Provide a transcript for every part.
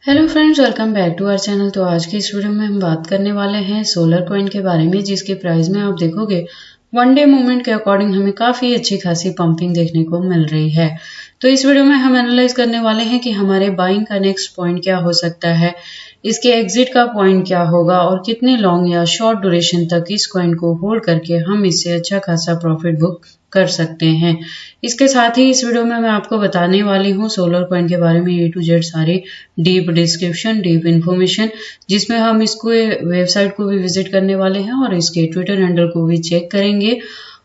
Hello friends, welcome back to our channel. तो आज के इस वीडियो में हम बात करने वाले हैं सोलर कॉइन के बारे में, जिसके प्राइस में आप देखोगे वन डे मूवमेंट के अकॉर्डिंग हमें काफ़ी अच्छी खासी पंपिंग देखने को मिल रही है। तो इस वीडियो में हम एनालाइज करने वाले हैं कि हमारे बाइंग का नेक्स्ट पॉइंट क्या हो सकता है, इसके एग्जिट का पॉइंट क्या होगा और कितने लॉन्ग या शॉर्ट ड्यूरेशन तक इस कॉइन को होल्ड करके हम इससे अच्छा खासा प्रॉफिट बुक कर सकते हैं। इसके साथ ही इस वीडियो में मैं आपको बताने वाली हूँ सोलर कॉइन के बारे में A to Z सारी डीप डिस्क्रिप्शन, डीप इन्फॉर्मेशन, जिसमें हम इसको वेबसाइट को भी विजिट करने वाले हैं और इसके ट्विटर हैंडल को भी चेक करेंगे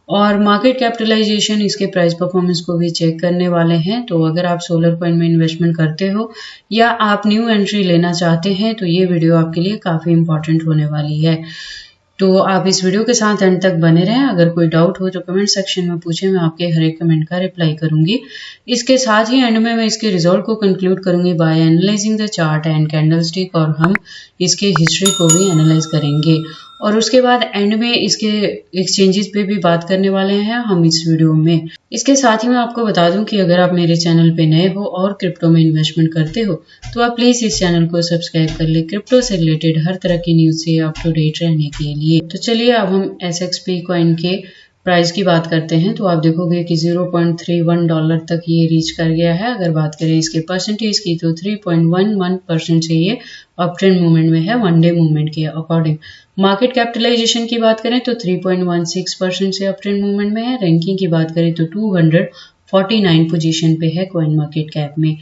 और मार्केट कैपिटलाइजेशन, इसके प्राइस परफॉर्मेंस को भी चेक करने वाले हैं। तो अगर आप सोलर कॉइन में इन्वेस्टमेंट करते हो या आप न्यू एंट्री लेना चाहते हैं तो ये वीडियो आपके लिए काफ़ी इंपॉर्टेंट होने वाली है। तो आप इस वीडियो के साथ एंड तक बने रहें। अगर कोई डाउट हो तो कमेंट सेक्शन में पूछें, मैं आपके हर एक कमेंट का रिप्लाई करूंगी। इसके साथ ही एंड में मैं इसके रिजल्ट को कंक्लूड करूंगी by analysing the chart and candlestick, और हम इसके हिस्ट्री को भी एनालाइज करेंगे और उसके बाद एंड में इसके एक्सचेंजेस पे भी बात करने वाले हैं हम इस वीडियो में। इसके साथ ही मैं आपको बता दूं कि अगर आप मेरे चैनल पे नए हो और क्रिप्टो में इन्वेस्टमेंट करते हो तो आप प्लीज इस चैनल को सब्सक्राइब कर ले, क्रिप्टो से रिलेटेड हर तरह की न्यूज से अप टू डेट रहने के लिए। तो चलिए अब हम SXP कॉइन के प्राइस की बात करते हैं। तो आप देखोगे कि $0.31 तक ये रीच कर गया है। अगर बात करें इसके परसेंटेज की तो 3.11% से ये अप ट्रेंड मूवमेंट में है वन डे मूवमेंट के अकॉर्डिंग। मार्केट कैपिटलाइजेशन की बात करें तो 3.16% से अप ट्रेंड मूवमेंट में है। रैंकिंग की बात करें तो 249 पोजीशन पे है कॉइन मार्केट कैप में।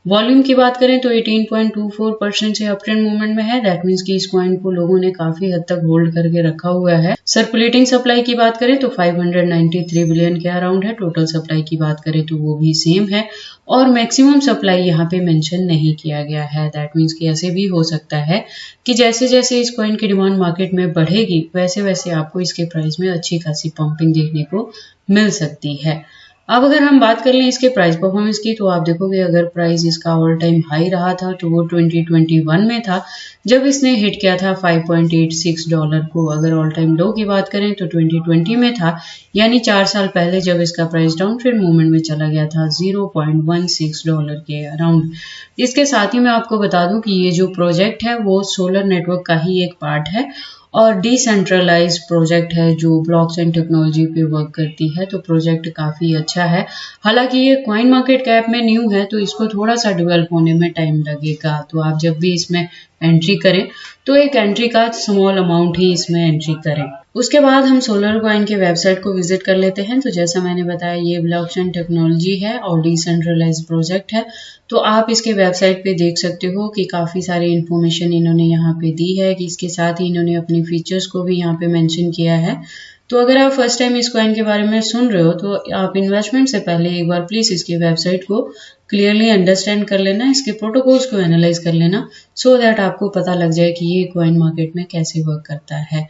वॉल्यूम की बात करें तो 18.24% से अप ट्रेंड मूवमेंट में है। दैट मीन्स कि इस कॉइन को लोगों ने काफी हद तक होल्ड करके रखा हुआ है। सर्कुलेटिंग सप्लाई की बात करें तो 593 बिलियन के अराउंड है। टोटल सप्लाई की बात करें तो वो भी सेम है और मैक्सिमम सप्लाई यहाँ पे मेंशन नहीं किया गया है। दैट मीन्स कि ऐसे भी हो सकता है कि जैसे जैसे इस कॉइन की डिमांड मार्केट में बढ़ेगी वैसे वैसे आपको इसके प्राइस में अच्छी खासी पंपिंग देखने को मिल सकती है। अब अगर हम बात कर लें इसके प्राइस परफॉर्मेंस की तो आप देखोगे अगर प्राइस इसका ऑल टाइम हाई रहा था तो वो 2021 में था, जब इसने हिट किया था $5.86 को। अगर ऑल टाइम लो की बात करें तो 2020 में था, यानी 4 साल पहले, जब इसका प्राइस डाउन ट्रेंड मूवमेंट में चला गया था $0.16 के अराउंड। इसके साथ ही मैं आपको बता दूं कि ये जो प्रोजेक्ट है वो सोलर नेटवर्क का ही एक पार्ट है और डिसेंट्रलाइज प्रोजेक्ट है जो ब्लॉकचेन टेक्नोलॉजी पे वर्क करती है। तो प्रोजेक्ट काफ़ी अच्छा है। हालांकि ये कॉइन मार्केट कैप में न्यू है तो इसको थोड़ा सा डेवलप होने में टाइम लगेगा। तो आप जब भी इसमें एंट्री करें तो एक एंट्री का स्मॉल अमाउंट ही इसमें एंट्री करें। उसके बाद हम सोलर कॉइन के वेबसाइट को विजिट कर लेते हैं। तो जैसा मैंने बताया ये ब्लॉकचेन टेक्नोलॉजी है और डिसेंट्रलाइज प्रोजेक्ट है। तो आप इसके वेबसाइट पे देख सकते हो कि काफ़ी सारी इन्फॉर्मेशन इन्होंने यहाँ पे दी है कि इसके साथ ही इन्होंने अपनी फीचर्स को भी यहाँ पे मेंशन किया है। तो अगर आप फर्स्ट टाइम इस कॉइन के बारे में सुन रहे हो तो आप इन्वेस्टमेंट से पहले एक बार प्लीज़ इसकी वेबसाइट को क्लियरली अंडरस्टैंड कर लेना, इसके प्रोटोकॉल्स को एनालाइज कर लेना, सो दैट आपको पता लग जाए कि ये कॉइन मार्केट में कैसे वर्क करता है।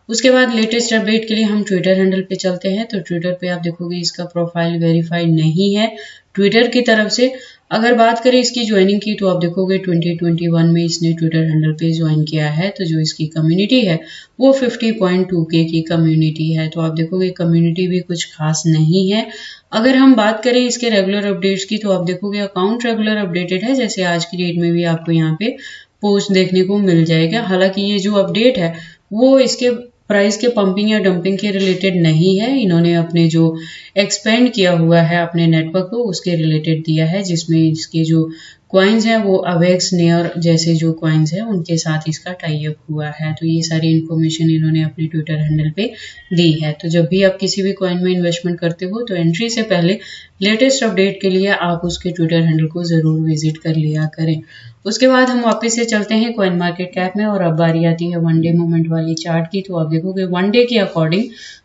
उसके बाद लेटेस्ट अपडेट के लिए हम ट्विटर हैंडल पे चलते हैं। तो ट्विटर पे आप देखोगे इसका प्रोफाइल वेरीफाइड नहीं है ट्विटर की तरफ से। अगर बात करें इसकी ज्वाइनिंग की तो आप देखोगे 2021 में इसने ट्विटर हैंडल पे ज्वाइन किया है। तो जो इसकी कम्युनिटी है वो 50.2K की कम्युनिटी है। तो आप देखोगे कम्युनिटी भी कुछ खास नहीं है। अगर हम बात करें इसके रेगुलर अपडेट्स की तो आप देखोगे अकाउंट रेगुलर अपडेटेड है, जैसे आज की डेट में भी आपको यहाँ पे पोस्ट देखने को मिल जाएगा। हालांकि ये जो अपडेट है वो इसके प्राइस के पंपिंग या डंपिंग के रिलेटेड नहीं है। इन्होंने अपने जो एक्सपेंड किया हुआ है अपने नेटवर्क को उसके रिलेटेड दिया है, जिसमें इसके जो कॉइन्स हैं वो अवेक्स, नेयर जैसे जो कॉइन्स हैं उनके साथ इसका टाई अप हुआ है। तो ये सारी इन्फॉर्मेशन इन्होंने अपने ट्विटर हैंडल पे दी है। तो जब भी आप किसी भी कॉइन में इन्वेस्टमेंट करते हो तो एंट्री से पहले लेटेस्ट अपडेट के लिए आप उसके ट्विटर हैंडल को ज़रूर विजिट कर लिया करें। उसके बाद हम वापस से चलते हैं कॉइन मार्केट कैप में और अब बारी आती है वन डे मूवमेंट वाली चार्ट की। तो आप देखोगे वन डे के अकॉर्डिंग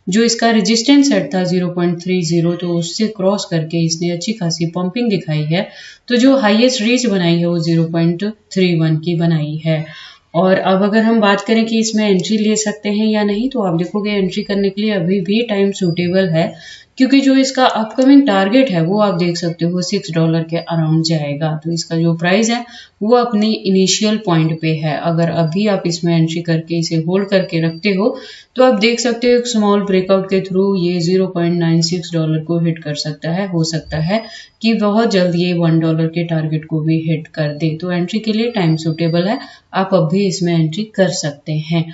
जो इसका रेजिस्टेंस सेट था 0.30, तो उससे क्रॉस करके इसने अच्छी खासी पंपिंग दिखाई है। तो जो हाईएस्ट रीच बनाई है वो 0.31 की बनाई है। और अब अगर हम बात करें कि इसमें एंट्री ले सकते हैं या नहीं तो आप देखोगे एंट्री करने के लिए अभी भी टाइम सूटेबल है, क्योंकि जो इसका अपकमिंग टारगेट है वो आप देख सकते हो $6 के अराउंड जाएगा। तो इसका जो प्राइस है वो अपनी इनिशियल पॉइंट पे है। अगर अभी आप इसमें एंट्री करके इसे होल्ड करके रखते हो तो आप देख सकते हो एक स्मॉल ब्रेकआउट के थ्रू ये $0.96 को हिट कर सकता है। हो सकता है कि बहुत जल्द ये $1 के टारगेट को भी हिट कर दे। तो एंट्री के लिए टाइम सूटेबल है, आप अब भी इसमें एंट्री कर सकते हैं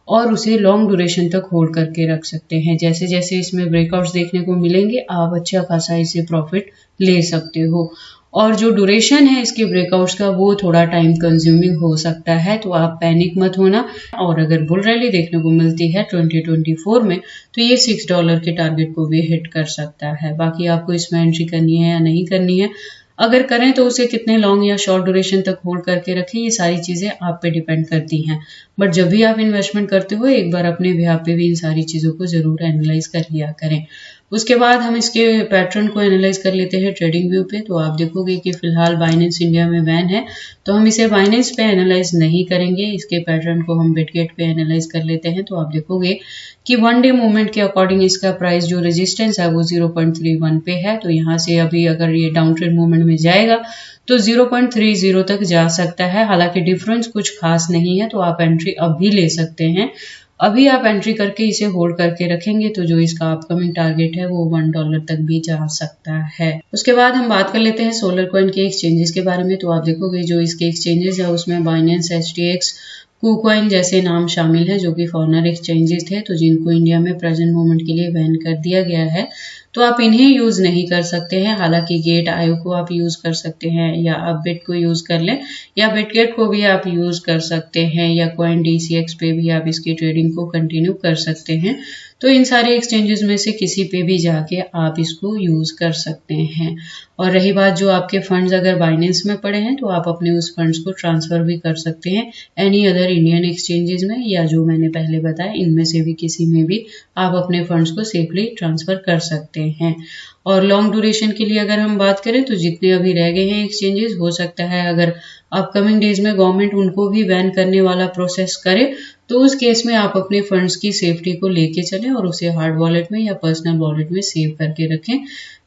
और उसे लॉन्ग ड्यूरेशन तक होल्ड करके रख सकते हैं। जैसे जैसे इसमें ब्रेकआउट्स देखने को मिलेंगे आप अच्छा खासा इसे प्रॉफिट ले सकते हो। और जो ड्यूरेशन है इसके ब्रेकआउट्स का वो थोड़ा टाइम कंज्यूमिंग हो सकता है, तो आप पैनिक मत होना। और अगर बुल रैली देखने को मिलती है 2024 में तो ये $6 के टारगेट को भी हिट कर सकता है। बाकी आपको इसमें एंट्री करनी है या नहीं करनी है, अगर करें तो उसे कितने लॉन्ग या शॉर्ट ड्यूरेशन तक होल्ड करके रखें, ये सारी चीजें आप पे डिपेंड करती हैं। बट जब भी आप इन्वेस्टमेंट करते हो एक बार अपने बिहाफ पे भी इन सारी चीजों को जरूर एनालाइज कर लिया करें। उसके बाद हम इसके पैटर्न को एनालाइज कर लेते हैं ट्रेडिंग व्यू पे। तो आप देखोगे कि फिलहाल बाइनेंस इंडिया में बैन है, तो हम इसे बाइनेंस पे एनालाइज नहीं करेंगे। इसके पैटर्न को हम बिटगेट पे एनालाइज कर लेते हैं। तो आप देखोगे कि 1 डे मूवमेंट के अकॉर्डिंग इसका प्राइस जो रेजिस्टेंस है वो 0.31 पे है। तो यहाँ से अभी अगर ये डाउन ट्रेंड मूवमेंट में जाएगा तो 0.30 तक जा सकता है। हालांकि डिफरेंस कुछ खास नहीं है, तो आप एंट्री अभी ले सकते हैं। अभी आप एंट्री करके इसे होल्ड करके रखेंगे तो जो इसका अपकमिंग टारगेट है वो $1 तक भी जा सकता है। उसके बाद हम बात कर लेते हैं सोलर कॉइन के एक्सचेंजेस के बारे में। तो आप देखोगे जो इसके एक्सचेंजेस है उसमें बाइनेंस, HTX, KuCoin जैसे नाम शामिल है जो कि फॉरेनर एक्सचेंजेस थे, तो जिनको इंडिया में प्रेजेंट मोमेंट के लिए बैन कर दिया गया है, तो आप इन्हें यूज नहीं कर सकते हैं। हालांकि गेट आयो को आप यूज कर सकते हैं या आप बिट को यूज कर लें या बिटगेट को भी आप यूज कर सकते हैं या CoinDCX पे भी आप इसकी ट्रेडिंग को कंटिन्यू कर सकते हैं। तो इन सारे एक्सचेंजेस में से किसी पे भी जाके आप इसको यूज कर सकते हैं। और रही बात जो आपके फंड्स अगर बाइनेंस में पड़े हैं तो आप अपने उस फंड्स को ट्रांसफर भी कर सकते हैं एनी अदर इंडियन एक्सचेंजेस में, या जो मैंने पहले बताया इनमें से भी किसी में भी आप अपने फंड्स को सेफली ट्रांसफर कर सकते हैं। और लॉन्ग ड्यूरेशन के लिए अगर हम बात करें तो जितने अभी रह गए हैं एक्सचेंजेस, हो सकता है अगर अपकमिंग डेज में गवर्नमेंट उनको भी बैन करने वाला प्रोसेस करे तो उस केस में आप अपने फंड्स की सेफ्टी को लेके चलें और उसे हार्ड वॉलेट में या पर्सनल वॉलेट में सेव करके रखें,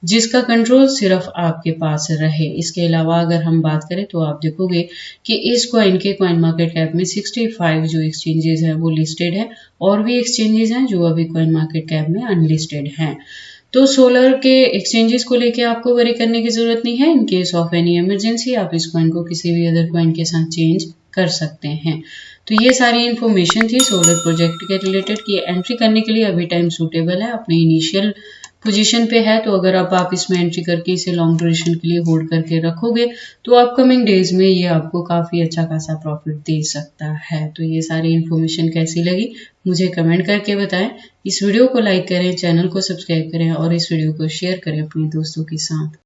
जिसका कंट्रोल सिर्फ आपके पास रहे। इसके अलावा अगर हम बात करें तो आप देखोगे कि इस कॉइन के कॉइन मार्केट कैप में 65 जो एक्सचेंजेस हैं वो लिस्टेड है और भी एक्सचेंजेस हैं जो अभी कॉइन मार्केट कैप में अनलिस्टेड हैं। तो सोलर के एक्सचेंजेस को लेके आपको वरी करने की जरूरत नहीं है। In case of any emergency आप इस कॉइन को किसी भी अदर कॉइन के साथ चेंज कर सकते हैं। तो ये सारी इन्फॉर्मेशन थी सोलर प्रोजेक्ट के रिलेटेड कि एंट्री करने के लिए अभी टाइम सूटेबल है, अपने इनिशियल पोजीशन पे है। तो अगर आप इसमें एंट्री करके इसे लॉन्ग ड्यूरेशन के लिए होल्ड करके रखोगे तो अपकमिंग डेज में ये आपको काफी अच्छा खासा प्रॉफिट दे सकता है। तो ये सारी इन्फॉर्मेशन कैसी लगी मुझे कमेंट करके बताएं। इस वीडियो को लाइक करें, चैनल को सब्सक्राइब करें और इस वीडियो को शेयर करें अपने दोस्तों के साथ।